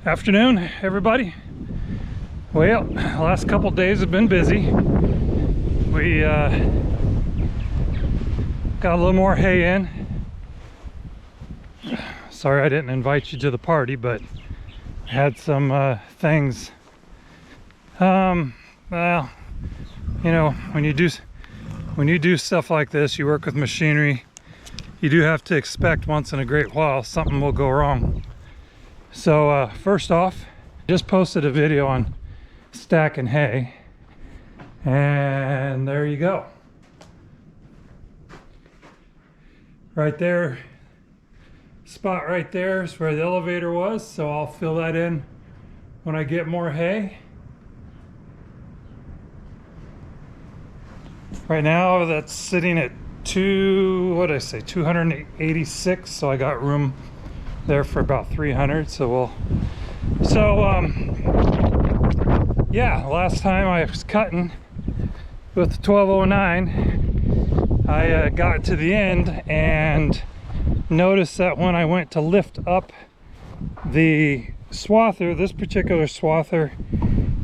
Afternoon, everybody. Well, the last couple days have been busy. We got a little more hay in. Sorry I didn't invite you to the party, but I had some things. Well, you know, when you do stuff like this, you work with machinery, you do have to expect once in a great while something will go wrong. So first off, just posted a video on stacking hay, and there you go. Right there, spot right there is where the elevator was, so I'll fill that in when I get more hay. Right now that's sitting at 286, so I got room there for about 300. Yeah, last time I was cutting with the 1209, I got to the end and noticed that when I went to lift up the swather, this particular swather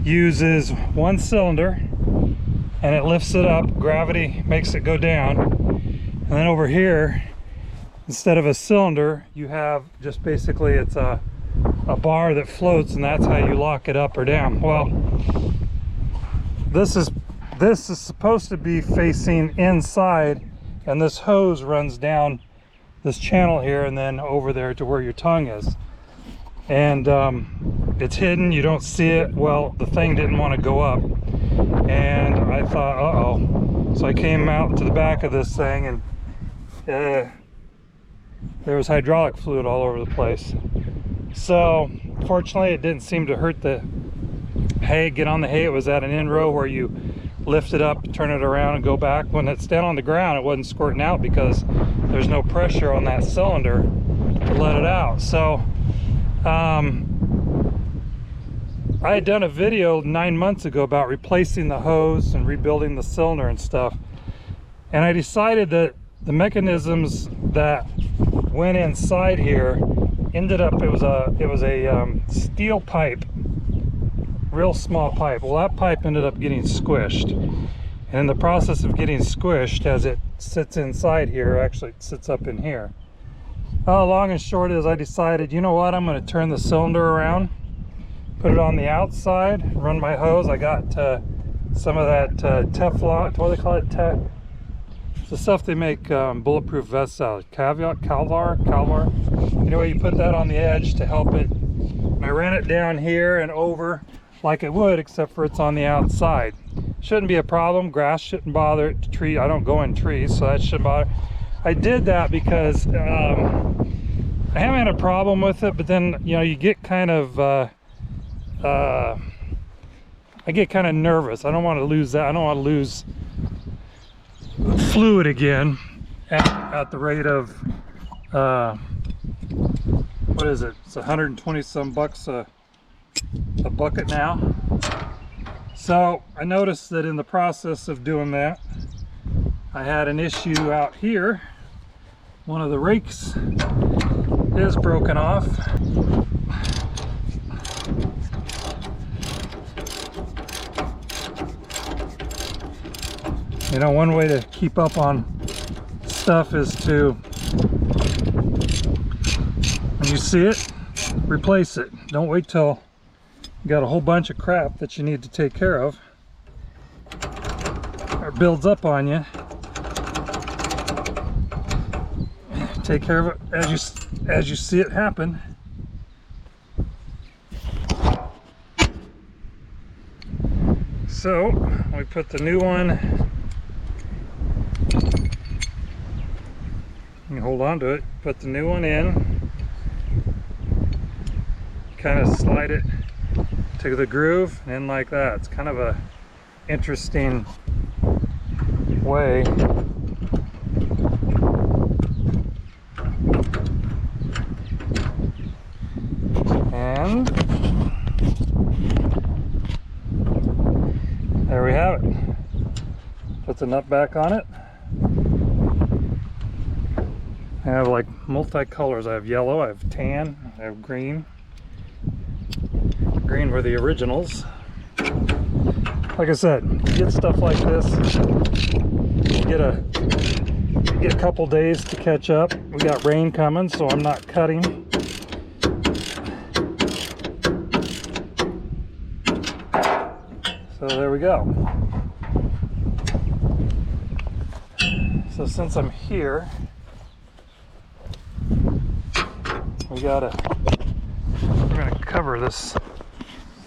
uses one cylinder and it lifts it up, gravity makes it go down, and then over here, instead of a cylinder, you have just basically it's a bar that floats, and that's how you lock it up or down. Well, this is supposed to be facing inside, and this hose runs down this channel here and then over there to where your tongue is. And it's hidden, you don't see it. Well, the thing didn't want to go up, and I thought, uh-oh. So I came out to the back of this thing, and there was hydraulic fluid all over the place. So fortunately it didn't seem to hurt the hay, get on the hay. It was at an in row where you lift it up, turn it around, and go back. When it's down on the ground, it wasn't squirting out because there's no pressure on that cylinder to let it out. So I had done a video 9 months ago about replacing the hose and rebuilding the cylinder and stuff, and I decided that the mechanisms that went inside here ended up, it was a steel pipe, real small pipe. Well, that pipe ended up getting squished, and in the process of getting squished, as it sits inside here, actually it sits up in here. Long and short is I decided, you know what, I'm going to turn the cylinder around, put it on the outside, run my hose. I got some of that Teflon, what do they call it? It's the stuff they make bulletproof vests out of. Calvar. Anyway, you put that on the edge to help it. I ran it down here and over like it would, except for it's on the outside. Shouldn't be a problem. Grass shouldn't bother it. Tree, I don't go in trees, so that shouldn't bother. I did that because I haven't had a problem with it, but then, you know, you get kind of I get kind of nervous. I don't want to lose that. I don't want to lose fluid again at the rate of what is it? It's 120 some bucks a bucket now. So I noticed that in the process of doing that, I had an issue out here. One of the rakes is broken off. You know, one way to keep up on stuff is to, when you see it, replace it. Don't wait till you got a whole bunch of crap that you need to take care of, or builds up on you. Take care of it as you see it happen. So we put the new one. You can hold on to it, put the new one in, kind of slide it to the groove, and in like that. It's kind of a interesting way. And there we have it. Put the nut back on it. I have like multi-colors. I have yellow, I have tan, I have green. green were the originals. Like I said, you get stuff like this, you get a couple days to catch up. We got rain coming, so I'm not cutting. So there we go. So since I'm here, we're gonna cover this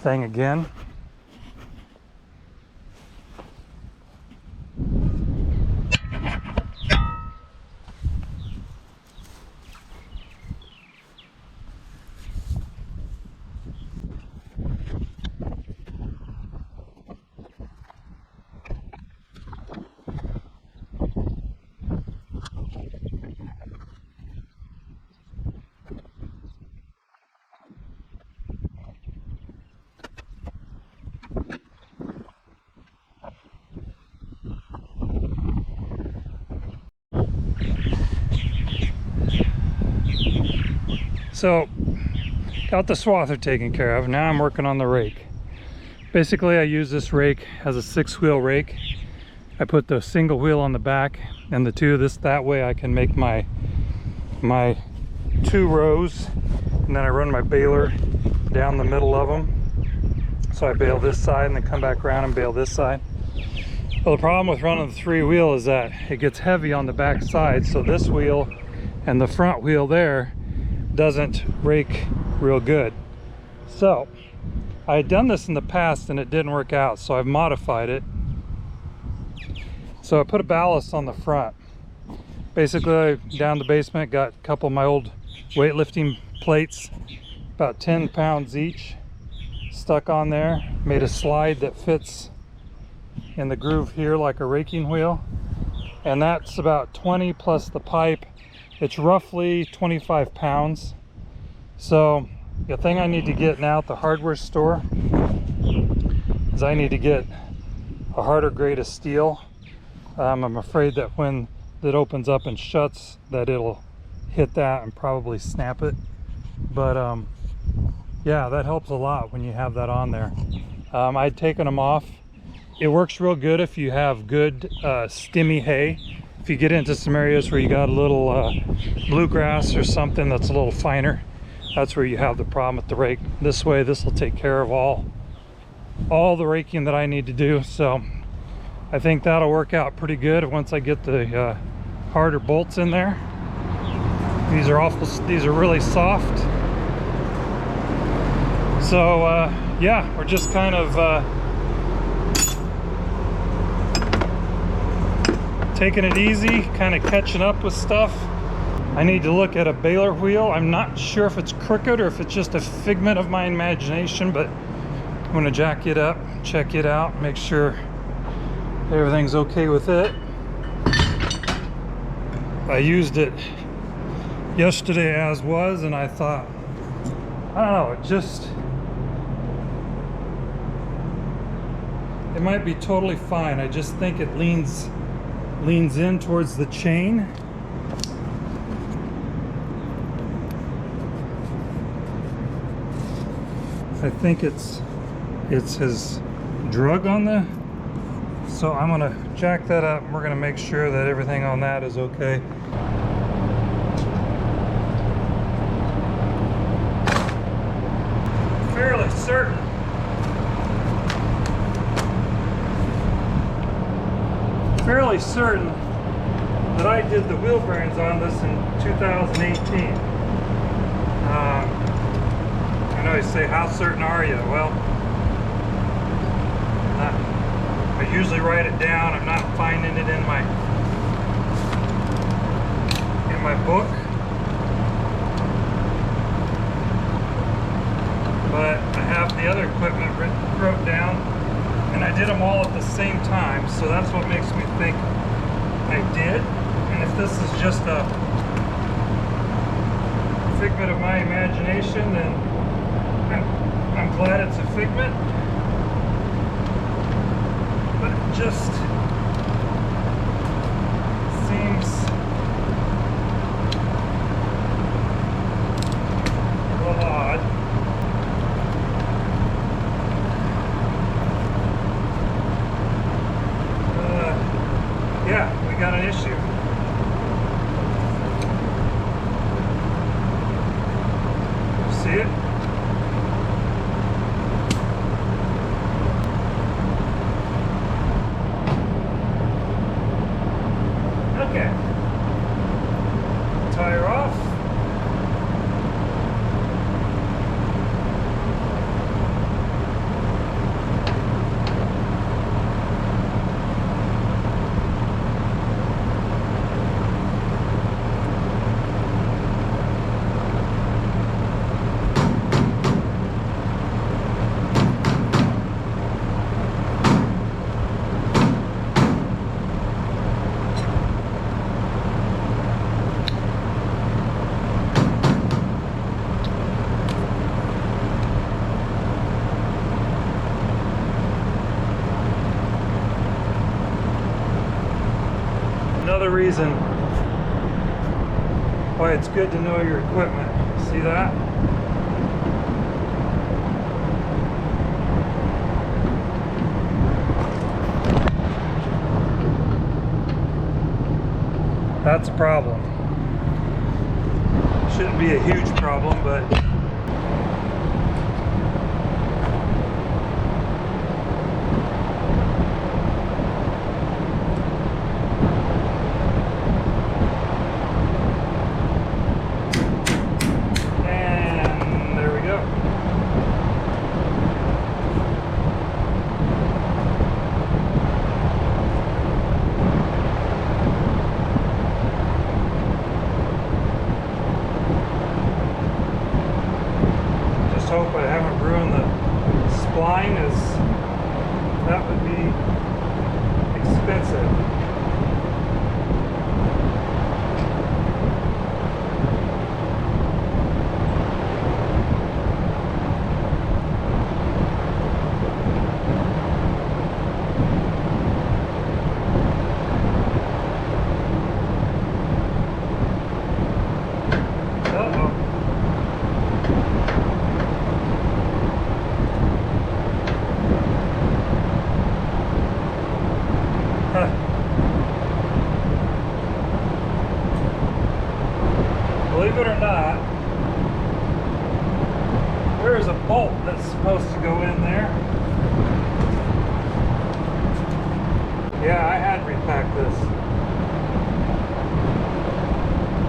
thing again. So, got the swather taken care of. Now I'm working on the rake. Basically, I use this rake as a 6-wheel rake. I put the single wheel on the back and the two that way I can make my 2 rows, and then I run my baler down the middle of them. So I bale this side and then come back around and bale this side. Well, the problem with running the 3-wheel is that it gets heavy on the back side, so this wheel and the front wheel there doesn't rake real good. So I had done this in the past and it didn't work out, so I've modified it. So I put a ballast on the front. Basically, down the basement, got a couple of my old weightlifting plates, about 10 pounds each, stuck on there. Made a slide that fits in the groove here like a raking wheel, and that's about 20 plus the pipe. It's roughly 25 pounds. So the thing I need to get now at the hardware store is I need to get a harder grade of steel. I'm afraid that when it opens up and shuts that it'll hit that and probably snap it. But yeah, that helps a lot when you have that on there. I'd taken them off. It works real good if you have good stimmy hay. If you get into some areas where you got a little bluegrass or something that's a little finer, that's where you have the problem with the rake. This way, this will take care of all the raking that I need to do. So I think that'll work out pretty good once I get the harder bolts in there. These are really soft. So yeah, we're just kind of taking it easy, kind of catching up with stuff. I need to look at a baler wheel. I'm not sure if it's crooked or if it's just a figment of my imagination, but I'm gonna jack it up, check it out, make sure everything's okay with it. I used it yesterday as was, and I thought, I don't know, it might be totally fine. I just think it leans in towards the chain. I think it's his drug on the, so I'm gonna jack that up and we're gonna make sure that everything on that is okay. Fairly certain that I did the wheel bearings on this in 2018. I know you say, how certain are you? Well, I usually write it down. I'm not finding it in my book, but I have the other equipment wrote down, and I did them all at the same time, so that's what makes me think I did. And if this is just a figment of my imagination, then I'm glad it's a figment. But it just seems a little odd. got an issue. See it? Okay. Tire off. Another reason why it's good to know your equipment. See that? That's a problem. Shouldn't be a huge problem, but hope I haven't ruined the spline, as that would be expensive. Believe it or not, there's a bolt that's supposed to go in there. Yeah, I had repacked this.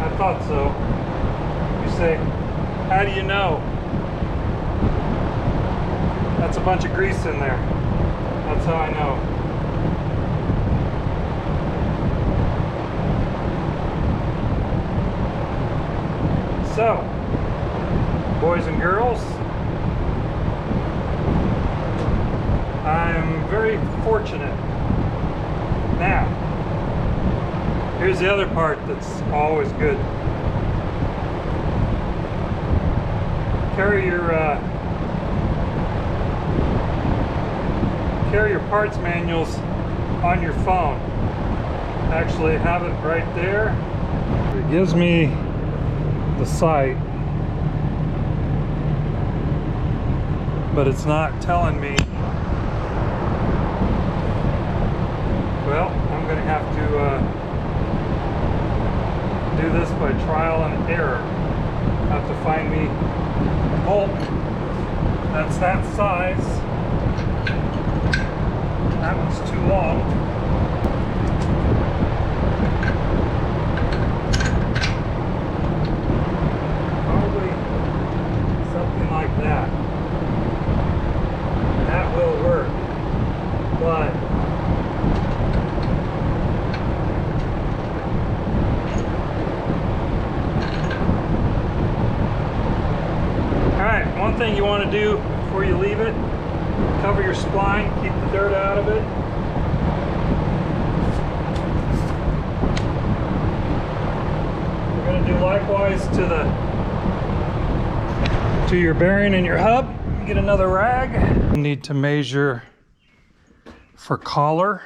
I thought so. You say, how do you know? That's a bunch of grease in there. That's how I know. So, boys and girls, I'm very fortunate. Now, here's the other part that's always good. Carry your parts manuals on your phone. Actually have it right there. It gives me the site, but it's not telling me. Well, I'm going to have to do this by trial and error. Have to find me a bolt that's that size. That one's too long. Like that. That will work. But alright, one thing you want to do before you leave it, cover your spline, keep the dirt out of it. We're going to do likewise to your bearing and your hub. Get another rag. You need to measure for collar.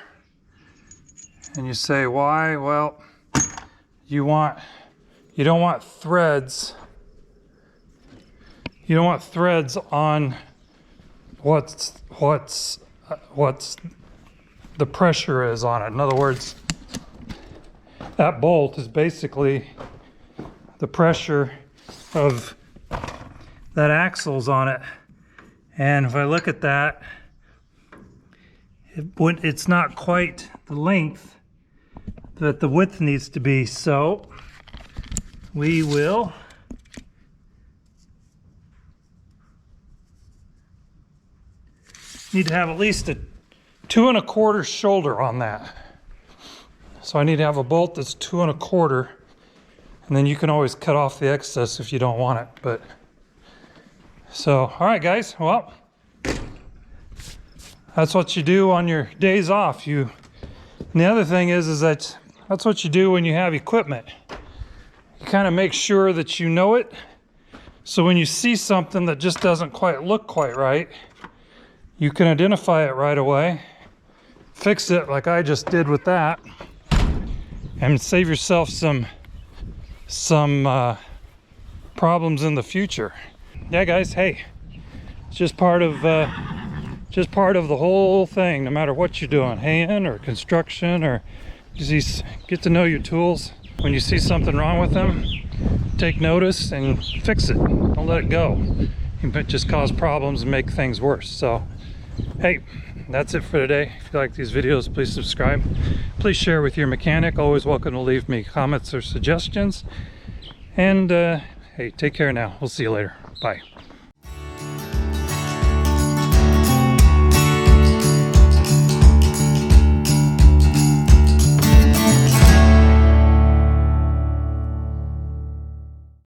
And you say, why? Well, you don't want threads. You don't want threads on what's the pressure is on it. In other words, that bolt is basically the pressure of that axle's on it. And if I look at that, it's not quite the length that the width needs to be. So we will need to have at least a 2 1/4 shoulder on that. So I need to have a bolt that's 2 1/4, and then you can always cut off the excess if you don't want it. But so, all right, guys. Well, that's what you do on your days off. And the other thing is that that's what you do when you have equipment. You kind of make sure that you know it. So when you see something that just doesn't quite look quite right, you can identify it right away, fix it like I just did with that, and save yourself some problems in the future. Yeah, guys. Hey, it's just part of the whole thing. No matter what you're doing, haying or construction, or just get to know your tools. When you see something wrong with them, take notice and fix it. Don't let it go. You might just cause problems and make things worse. So, hey, that's it for today. If you like these videos, please subscribe. Please share with your mechanic. Always welcome to leave me comments or suggestions. And hey, take care now. We'll see you later. Bye.